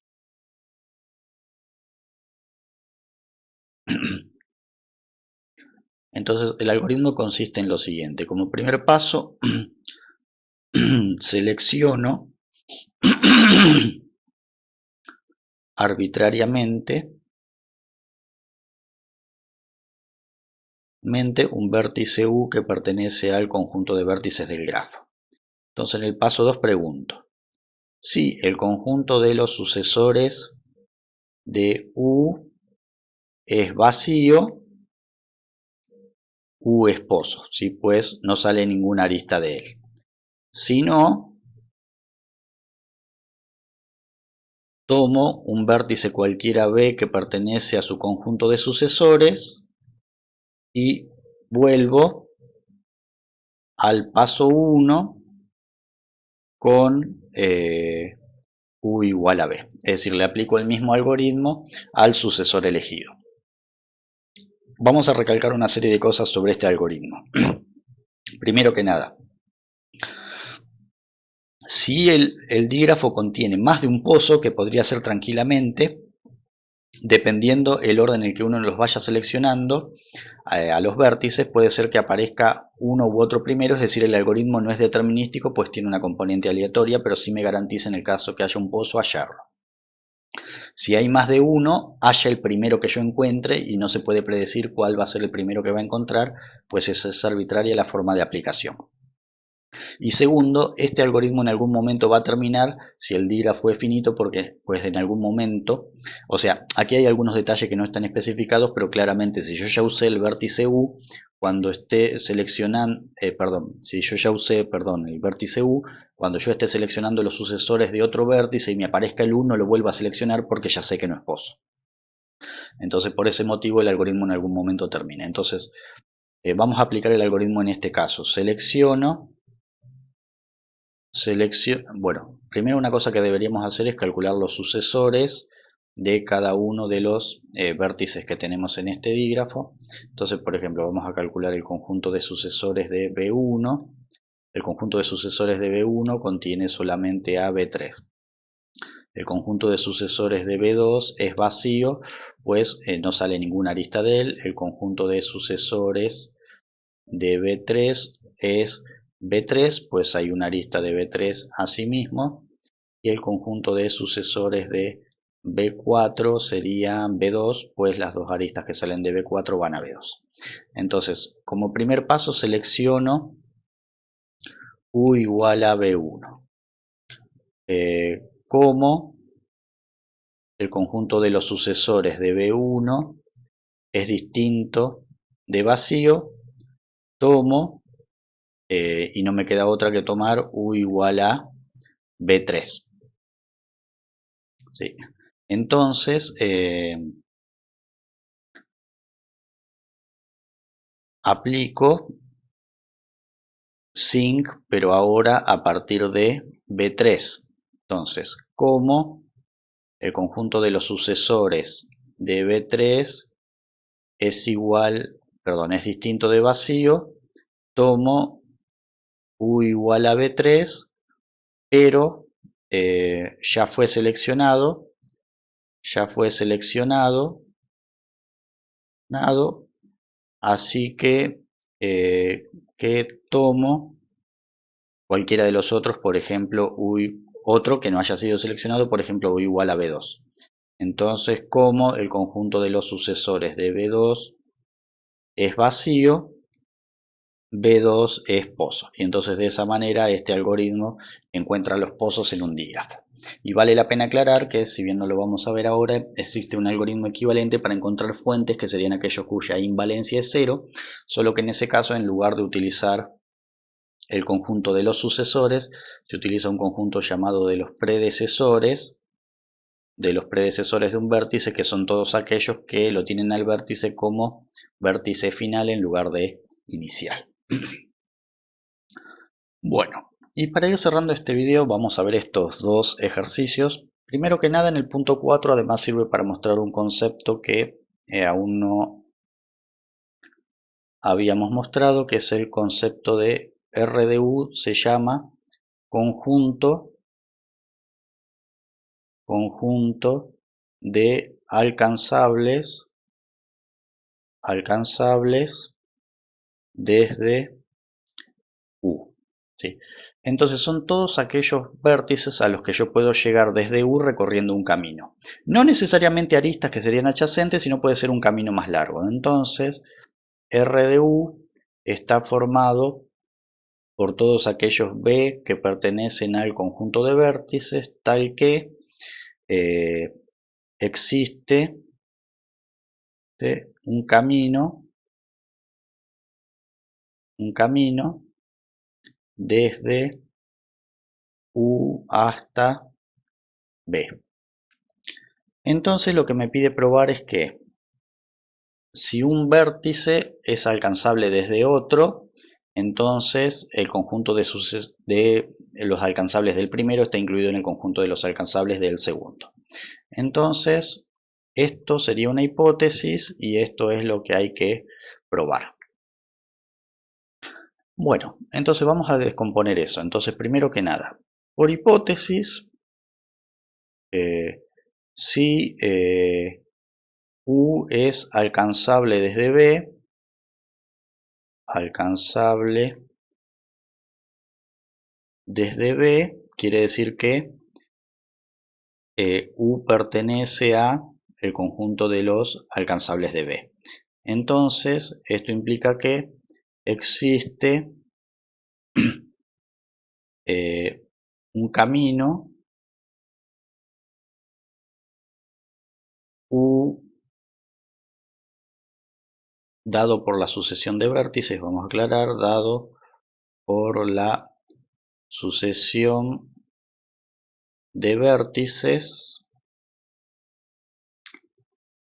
Speaker 1: Entonces el algoritmo consiste en lo siguiente. Como primer paso selecciono arbitrariamente un vértice U que pertenece al conjunto de vértices del grafo. Entonces en el paso 2 pregunto si el conjunto de los sucesores de U es vacío, U es pozo, ¿sí? Pues no sale ninguna arista de él. Si no, tomo un vértice cualquiera B que pertenece a su conjunto de sucesores y vuelvo al paso 1 con U igual a B. Es decir, le aplico el mismo algoritmo al sucesor elegido. Vamos a recalcar una serie de cosas sobre este algoritmo. Primero que nada, si el dígrafo contiene más de un pozo, que podría ser tranquilamente, dependiendo el orden en el que uno los vaya seleccionando a los vértices, puede ser que aparezca uno u otro primero, es decir, el algoritmo no es determinístico, pues tiene una componente aleatoria, pero sí me garantiza en el caso que haya un pozo hallarlo. Si hay más de uno, haya el primero que yo encuentre y no se puede predecir cuál va a ser el primero que va a encontrar, pues esa es arbitraria la forma de aplicación. Y segundo, este algoritmo en algún momento va a terminar si el dígrafo es finito, porque pues en algún momento, o sea, aquí hay algunos detalles que no están especificados, pero claramente si yo ya usé el vértice U, cuando esté seleccionando, si yo ya usé, el vértice U, cuando yo esté seleccionando los sucesores de otro vértice y me aparezca el 1, lo vuelvo a seleccionar porque ya sé que no es pozo. Entonces por ese motivo el algoritmo en algún momento termina. Entonces vamos a aplicar el algoritmo en este caso. Bueno, primero una cosa que deberíamos hacer es calcular los sucesores de cada uno de los vértices que tenemos en este dígrafo. Entonces, por ejemplo, vamos a calcular el conjunto de sucesores de B1. El conjunto de sucesores de B1 contiene solamente a B3. El conjunto de sucesores de B2 es vacío, pues no sale ninguna arista de él. El conjunto de sucesores de B3 es B3, pues hay una arista de B3 asimismo, y el conjunto de sucesores de B4 sería B2, pues las dos aristas que salen de B4 van a B2. Entonces, como primer paso selecciono U igual a B1, como el conjunto de los sucesores de B1 es distinto de vacío, tomo y no me queda otra que tomar U igual a B3. ¿Sí? Entonces, aplico sync, pero ahora a partir de B3. Entonces, como el conjunto de los sucesores de B3 es distinto de vacío, tomo U igual a B3, pero ya fue seleccionado, así que tomo cualquiera de los otros, por ejemplo, otro que no haya sido seleccionado, por ejemplo, U igual a B2. Entonces, como el conjunto de los sucesores de B2 es vacío, B2 es pozo. Y entonces de esa manera este algoritmo encuentra los pozos en un dígrafo. Y vale la pena aclarar que, si bien no lo vamos a ver ahora, existe un algoritmo equivalente para encontrar fuentes, que serían aquellos cuya invalencia es cero, solo que en ese caso, en lugar de utilizar el conjunto de los sucesores, se utiliza un conjunto llamado de los predecesores de un vértice, que son todos aquellos que lo tienen al vértice como vértice final en lugar de inicial. Bueno, y para ir cerrando este video vamos a ver estos dos ejercicios. Primero que nada, en el punto 4 además sirve para mostrar un concepto que aún no habíamos mostrado, que es el concepto de RDU. Se llama conjunto de alcanzables desde U. ¿Sí? Entonces son todos aquellos vértices a los que yo puedo llegar desde U recorriendo un camino. No necesariamente aristas que serían adyacentes, sino puede ser un camino más largo. Entonces R de U está formado por todos aquellos B que pertenecen al conjunto de vértices, tal que existe un camino desde U hasta B. Entonces lo que me pide probar es que si un vértice es alcanzable desde otro, entonces el conjunto de los alcanzables del primero está incluido en el conjunto de los alcanzables del segundo. Entonces, esto sería una hipótesis y esto es lo que hay que probar. Bueno, entonces vamos a descomponer eso. Entonces, primero que nada, por hipótesis, si U es alcanzable desde B, quiere decir que U pertenece a el conjunto de los alcanzables de B. Entonces, esto implica que existe un camino U dado por la sucesión de vértices, vamos a aclarar, dado por la sucesión de vértices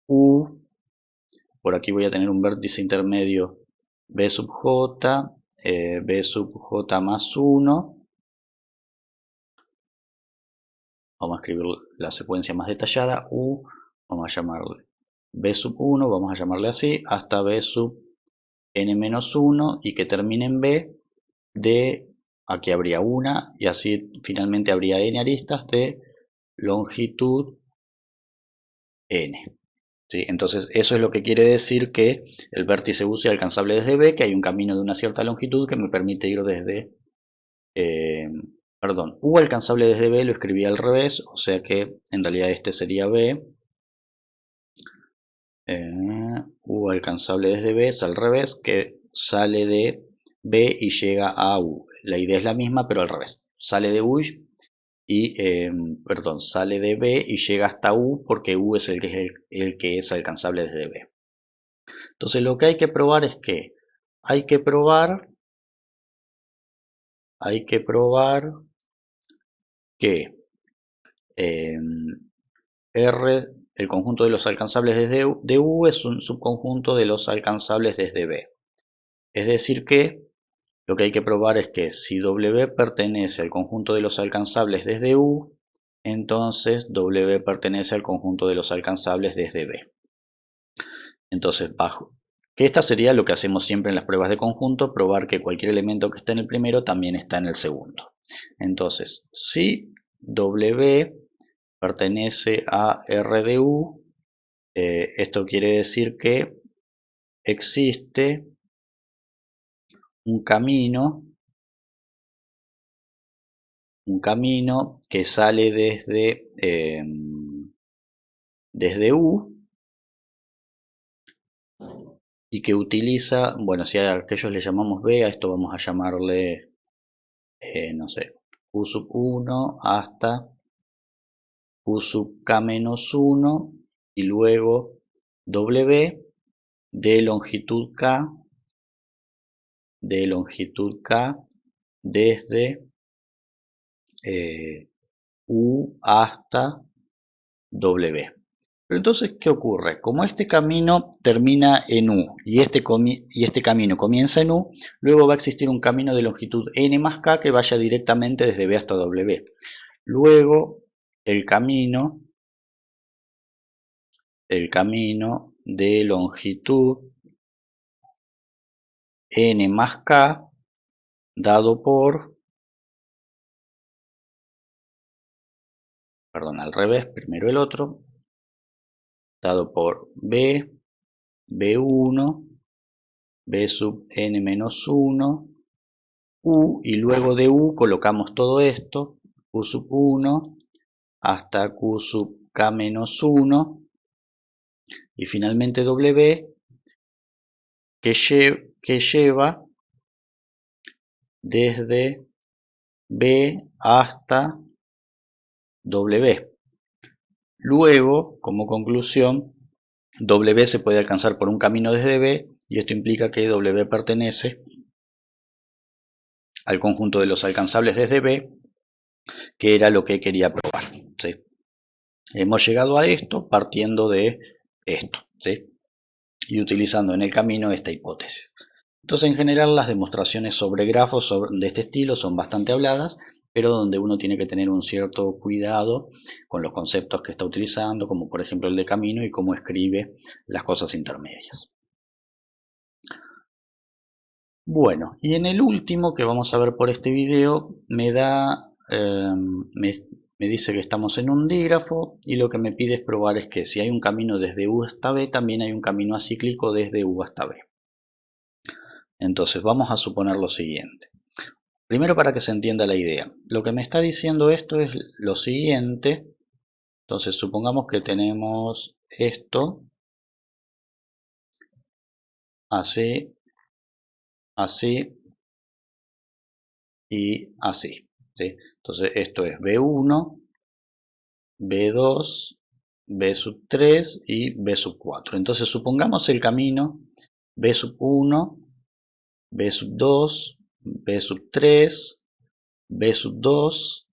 Speaker 1: U, por aquí voy a tener un vértice intermedio B sub J, B sub J más 1, vamos a escribir la secuencia más detallada, U, vamos a llamarle B sub 1, vamos a llamarle así, hasta B sub n menos 1 y que termine en B de, aquí habría una y así finalmente habría n aristas de longitud n. ¿Sí? Entonces eso es lo que quiere decir que el vértice U sea alcanzable desde B, que hay un camino de una cierta longitud que me permite ir desde... U alcanzable desde B lo escribí al revés, o sea que en realidad este sería B. U alcanzable desde B es al revés, que sale de B y llega a U. La idea es la misma, pero al revés. Sale de U y, sale de B y llega hasta U porque U es el que es alcanzable desde B. Entonces lo que hay que probar es que hay que probar que R, el conjunto de los alcanzables de U es un subconjunto de los alcanzables desde B. Es decir que lo que hay que probar es que si W pertenece al conjunto de los alcanzables desde U, entonces W pertenece al conjunto de los alcanzables desde B. Entonces, que esta sería lo que hacemos siempre en las pruebas de conjunto, probar que cualquier elemento que está en el primero también está en el segundo. Entonces, si W pertenece a R de U, esto quiere decir que existe un camino que sale desde U y que utiliza, bueno, si a aquellos le llamamos B, a esto vamos a llamarle, no sé, Q sub 1 hasta Q sub K menos 1 y luego W de longitud K desde U hasta W. Pero entonces, ¿qué ocurre? Como este camino termina en U y este camino comienza en U, luego va a existir un camino de longitud n más k que vaya directamente desde B hasta W. Luego, el camino de longitud n más k dado por, perdón, al revés, primero el otro, dado por B, B1, B sub n menos 1, U, y luego de U colocamos todo esto, Q sub 1 hasta Q sub K menos 1, y finalmente W que lleva desde B hasta W. Luego, como conclusión, W se puede alcanzar por un camino desde B y esto implica que W pertenece al conjunto de los alcanzables desde B, que era lo que quería probar, ¿sí? Hemos llegado a esto partiendo de esto, ¿sí? Y utilizando en el camino esta hipótesis. Entonces, en general, las demostraciones sobre grafos de este estilo son bastante habladas, pero donde uno tiene que tener un cierto cuidado con los conceptos que está utilizando, como por ejemplo el de camino y cómo escribe las cosas intermedias. Bueno, y en el último que vamos a ver por este video me dice que estamos en un dígrafo y lo que me pide es probar es que si hay un camino desde U hasta B, también hay un camino acíclico desde U hasta B. Entonces vamos a suponer lo siguiente. Primero, para que se entienda la idea, lo que me está diciendo esto es lo siguiente. Entonces supongamos que tenemos esto así, así y así, ¿sí? Entonces esto es B1, B2, B sub 3 y B sub 4. Entonces supongamos el camino B sub 1, B sub 2, B sub 3, B sub 2,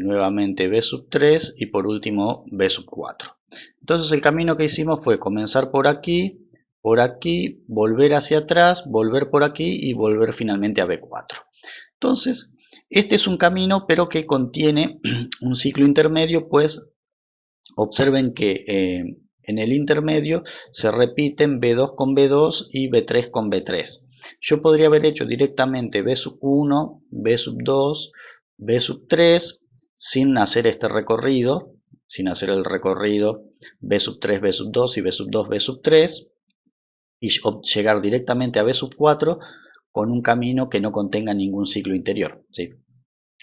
Speaker 1: nuevamente B sub 3 y por último B sub 4. Entonces el camino que hicimos fue comenzar por aquí, volver hacia atrás, volver por aquí y volver finalmente a B4. Entonces, este es un camino pero que contiene un ciclo intermedio, pues observen que en el intermedio se repiten B2 con B2 y B3 con B3. Yo podría haber hecho directamente B sub 1, B sub 2, B sub 3 sin hacer este recorrido, sin hacer el recorrido B sub 3, B sub 2 y B sub 2, B sub 3 y llegar directamente a B sub 4 con un camino que no contenga ningún ciclo interior, ¿sí?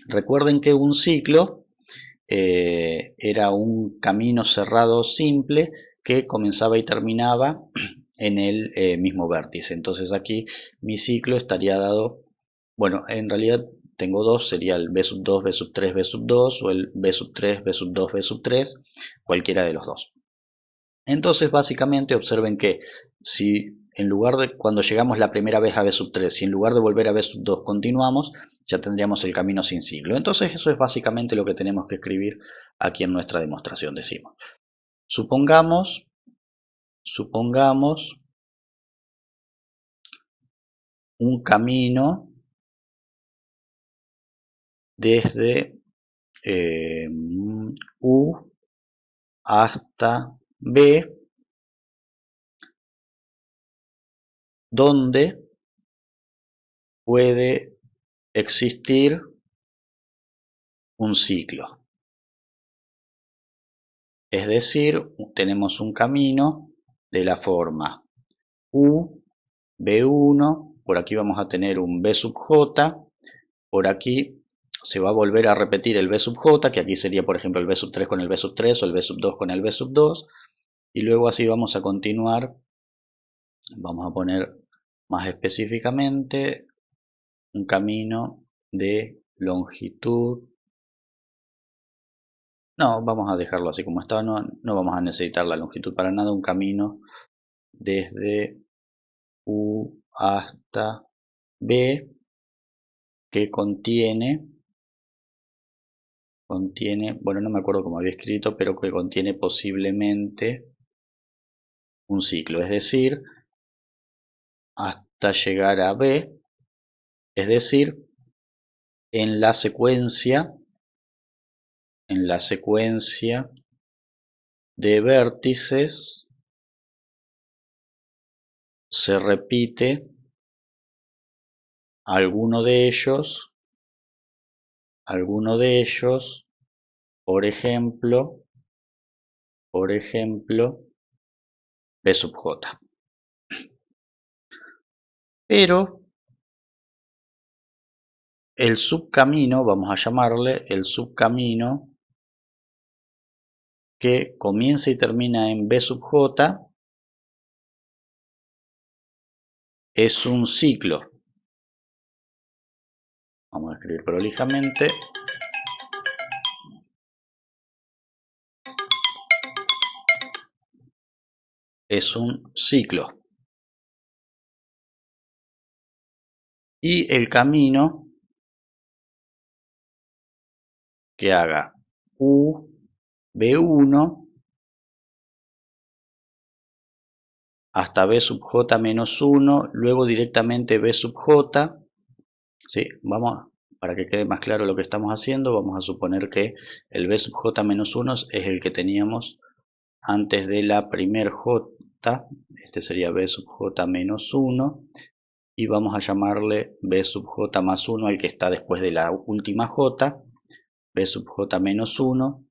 Speaker 1: Recuerden que un ciclo era un camino cerrado simple que comenzaba y terminaba en el mismo vértice. Entonces aquí mi ciclo estaría dado, bueno, en realidad tengo dos, sería el B sub 2, B sub 3, B sub 2 o el B sub 3, B sub 2, B sub 3, cualquiera de los dos. Entonces básicamente observen que si en lugar de cuando llegamos la primera vez a B sub 3, si en lugar de volver a B sub 2 continuamos, ya tendríamos el camino sin ciclo. Entonces eso es básicamente lo que tenemos que escribir aquí en nuestra demostración, decimos. Supongamos un camino desde U hasta B, donde puede existir un ciclo. Es decir, tenemos un camino de la forma U, B1, por aquí vamos a tener un B sub J, por aquí se va a volver a repetir el B sub J, que aquí sería por ejemplo el B sub 3 con el B sub 3 o el B sub 2 con el B sub 2, y luego así vamos a continuar. Vamos a poner más específicamente un camino de longitud. No, vamos a dejarlo así como está, no vamos a necesitar la longitud para nada, un camino desde U hasta B que contiene, bueno, no me acuerdo cómo había escrito, pero que contiene posiblemente un ciclo, es decir, hasta llegar a B, es decir, en la secuencia de vértices se repite alguno de ellos, por ejemplo, B sub J. Pero el subcamino, vamos a llamarle el subcamino que comienza y termina en B sub J, es un ciclo. Vamos a escribir prolijamente. es un ciclo. Y el camino que haga U B1 hasta B sub j menos 1, luego directamente B sub j. ¿Sí? Para que quede más claro lo que estamos haciendo, vamos a suponer que el B sub j menos 1 es el que teníamos antes de la primer j. Este sería B sub j menos 1. Y vamos a llamarle B sub j más 1 al que está después de la última j. B sub j menos 1.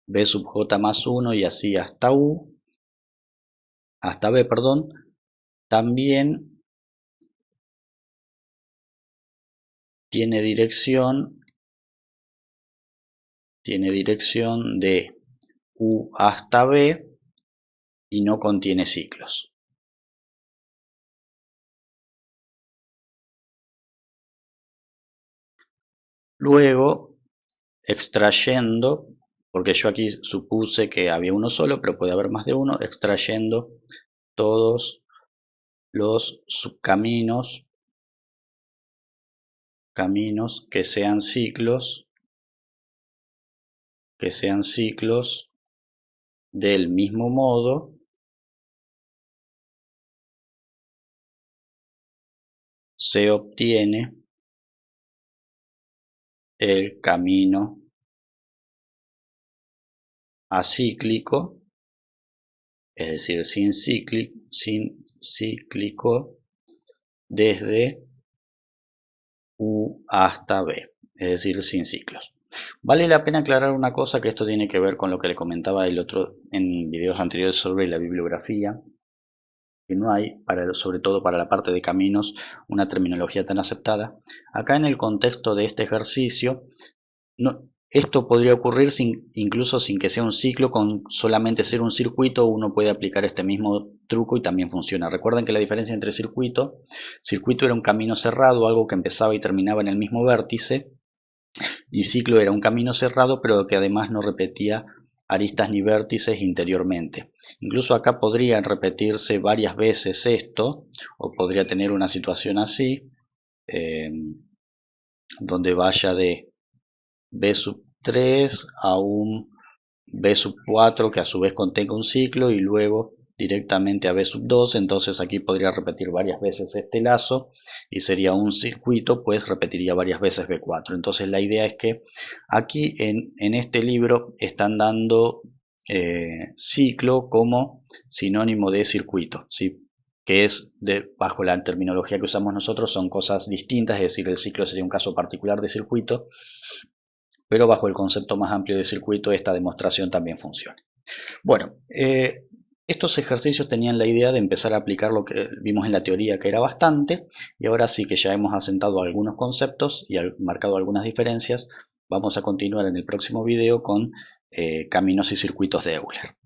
Speaker 1: B sub j más 1 y así hasta U. Hasta B, perdón. También tiene dirección de U hasta B y no contiene ciclos. Luego, extrayendo, porque yo aquí supuse que había uno solo, pero puede haber más de uno, extrayendo todos los subcaminos que sean ciclos del mismo modo se obtiene el camino acíclico, es decir, sin cíclico desde U hasta B, es decir, sin ciclos. Vale la pena aclarar una cosa, que esto tiene que ver con lo que le comentaba en videos anteriores sobre la bibliografía, que no hay, sobre todo para la parte de caminos, una terminología tan aceptada. Acá en el contexto de este ejercicio, esto podría ocurrir incluso sin que sea un ciclo, con solamente ser un circuito uno puede aplicar este mismo truco y también funciona. Recuerden que la diferencia entre circuito era un camino cerrado, algo que empezaba y terminaba en el mismo vértice, y ciclo era un camino cerrado pero que además no repetía aristas ni vértices interiormente. Incluso acá podría repetirse varias veces esto, o podría tener una situación así, donde vaya de B sub 3 a un B sub 4 que a su vez contenga un ciclo y luego directamente a B sub 2. Entonces aquí podría repetir varias veces este lazo y sería un circuito, pues repetiría varias veces B4. Entonces la idea es que aquí en este libro están dando ciclo como sinónimo de circuito, ¿sí? Que es bajo la terminología que usamos nosotros, son cosas distintas, es decir, el ciclo sería un caso particular de circuito, pero bajo el concepto más amplio de circuito esta demostración también funciona. Bueno, estos ejercicios tenían la idea de empezar a aplicar lo que vimos en la teoría, que era bastante, y ahora sí que ya hemos asentado algunos conceptos y marcado algunas diferencias, vamos a continuar en el próximo video con caminos y circuitos de Euler.